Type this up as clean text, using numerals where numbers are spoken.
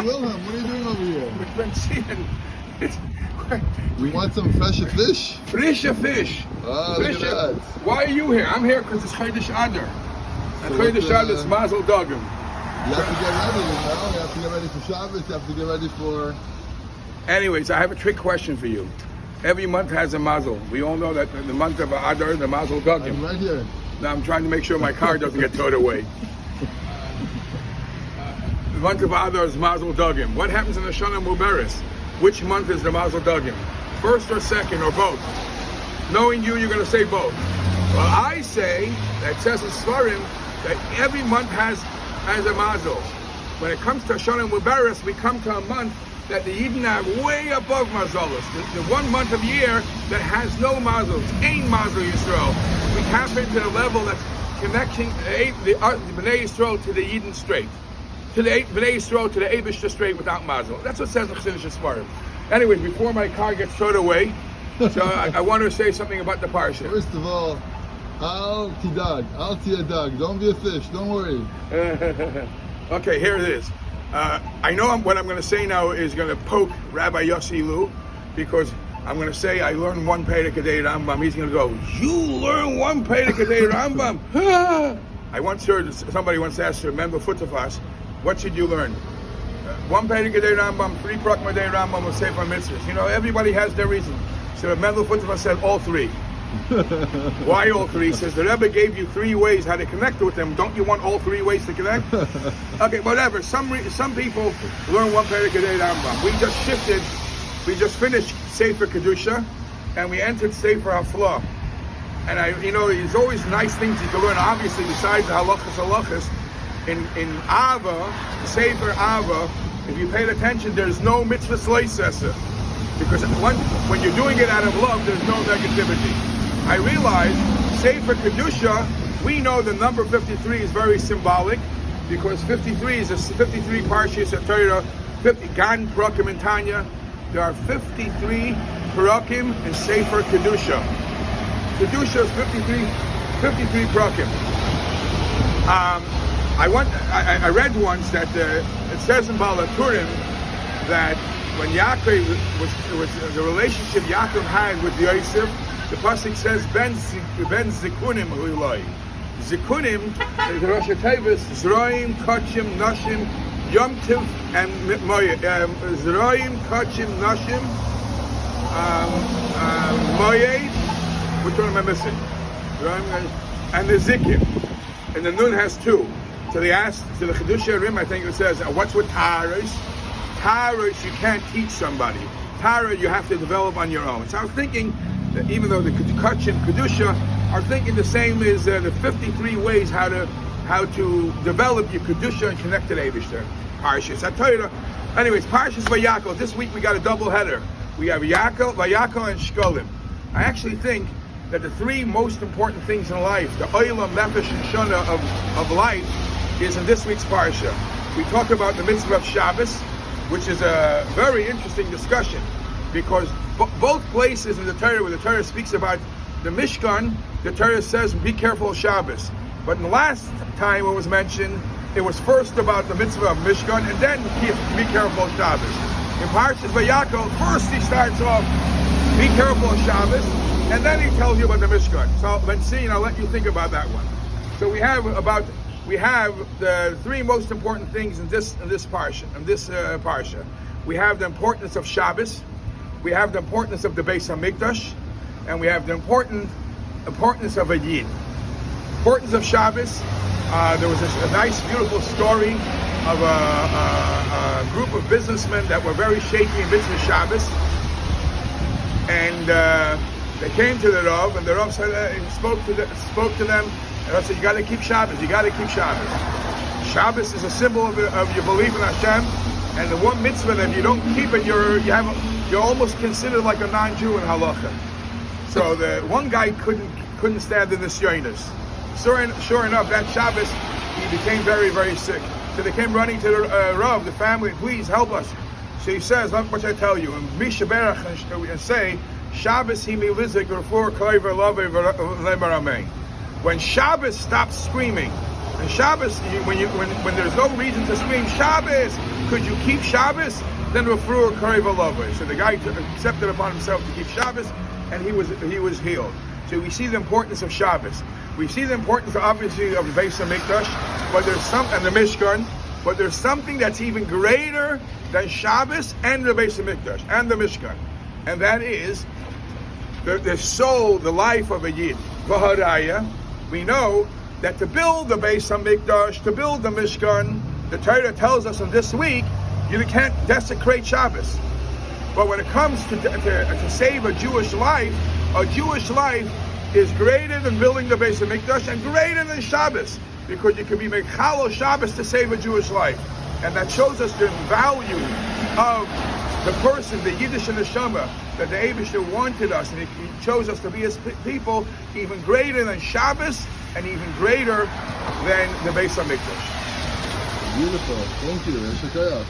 Wilhelm, what are you doing over here? We've been seeing. You want some fresher fish? Frische fish. Oh, look at that. Why are you here? I'm here because it's Chodesh Adar. And So Chodesh what's, Adar is Mazel Dogim. You have to get ready, you know? You have to get ready for Shabbos, you have to get ready for... Anyways, I have a trick question for you. Every month has a mazel. We all know that the month of Adar is the Mazel Dogim. I'm right here. Now I'm trying to make sure my car doesn't get towed away. The month of Adar is Mazel Dogim. What happens in the Shana Mubaris? Which month is the Mazel Dogim? First or second or both? Knowing you're going to say both. Well, I say, that says in Svarim, that every month has a mazel. When it comes to Shana Mubaris, we come to a month that the Yidden are way above mazalos. The 1 month of year that has no mazals, ain't mazel Yisrael. We tap into the level that's connecting the Bnei Yisrael to the Yidden straight. To the Bnei Yisrael, to the Eibishter straight without mazel. That's what it says in Chassidus Svarim. Anyways, before my car gets towed away, so I want to say something about the parsha. First of all, al tidag, al tiadag. Don't be a fish, don't worry. Okay, here it is. I know what I'm going to say now is going to poke Rabbi Yossi Lu, because I'm going to say I learned one Perek Kadei Rambam. He's going to go, you learn one Perek Kadei Rambam? I once heard somebody once asked her, member Futafas, what should you learn? One Perek Kadei Rambam, 3 Prakim Kadei Rambam, or Sefer Mitzvahs. You know, everybody has their reason. So Mendel Futafas said all 3. Why all 3? He says the Rebbe gave you 3 ways how to connect with them. Don't you want all 3 ways to connect? Okay, whatever. Some people learn one Perek Kadei Rambam. We just shifted. We just finished Sefer Kedusha, and we entered Sefer Haflah. And there's always nice things you can learn. Obviously, besides the halachas, in Ava, Sefer Ava, if you paid attention, there's no mitzvah sleisesa, because when you're doing it out of love, there's no negativity. I realize Sefer Kedusha, we know the number 53 is very symbolic, because 53 is 53 parshas of Torah, 50 Gan Prakim in Tanya. There are 53 Prakim in Sefer Kedusha. Kedusha is 53 Prakim. I read once that it says in Balaturim that when Yaakov was the relationship Yaakov had with Yosef, the pasuk says Ben Zikunim Huloi. Zikunim, the Rosh Hashanah, Zroim, Kachim, Nashim, Yom Tiv, and Moyed. Zroim, Kachim, Nashim, Moyed. Which one am I missing? And the Zikim. And the Nun has 2. So they asked, to the Chiddushei Rim, I think it says, what's with Taharos? Taharos, you can't teach somebody. Tahara, you have to develop on your own. So I was thinking that even though the Kachim, Kedusha are thinking the same as the 53 ways how to develop your Kedusha and connect to the Eibishter. Parshas HaTorah. Anyways, Parshas Vayakal. This week we got a double header. We have Vayakal, and Shkolim. I actually think that the 3 most important things in life, the Olam, Nefesh, and Shana of life, is in this week's Parsha. We talk about the mitzvah of Shabbos, which is a very interesting discussion, because both places in the Torah where the Torah speaks about the Mishkan, the Torah says, be careful of Shabbos. But in the last time it was mentioned, it was first about the mitzvah of Mishkan, and then be careful of Shabbos. In Parshas Vayakal, first he starts off, be careful of Shabbos, and then he tells you about the Mishkan. So let's see, and I'll let you think about that one. So we have the 3 most important things in this parsha. We have the importance of Shabbos, we have the importance of the bais hamikdosh, and we have the importance of a Yid. Importance of Shabbos. There was a nice, beautiful story of a group of businessmen that were very shaky in business Shabbos, and they came to the Rav, and the Rav said, spoke to them, and the Rav said, you got to keep Shabbos. Shabbos is a symbol of your belief in Hashem, and the one mitzvah that if you don't keep it, you're almost considered like a non-Jew in halacha. So the one guy couldn't stand the nisyonos. Sure enough, that Shabbos he became very, very sick. So they came running to the Rav, the family, please help us. So he says, what should I tell you? And Mishaberach and say, Shabbos himi lizik refor koiver love. When Shabbos stops screaming, And Shabbos, when there's no reason to scream Shabbos, could you keep Shabbos? Then Rafru Karev Alavah. So the guy accepted upon himself to keep Shabbos, and he was healed. So we see the importance of Shabbos. We see the importance, obviously, of the bais hamikdosh, but and the Mishkan. But there's something that's even greater than Shabbos and the bais hamikdosh and the Mishkan, and that is the soul, the life of a Yid. V'haraya, we know that to build the bais hamikdosh, to build the Mishkan, the Torah tells us in this week, you can't desecrate Shabbos. But when it comes to save a Jewish life is greater than building the bais hamikdosh and greater than Shabbos, because you can be mechalo Shabbos to save a Jewish life. And that shows us the value of the person, the Yiddish and the Neshama, that the Eibishter wanted us, and he chose us to be his people, even greater than Shabbos and even greater than the bais hamikdosh. Beautiful. Thank you.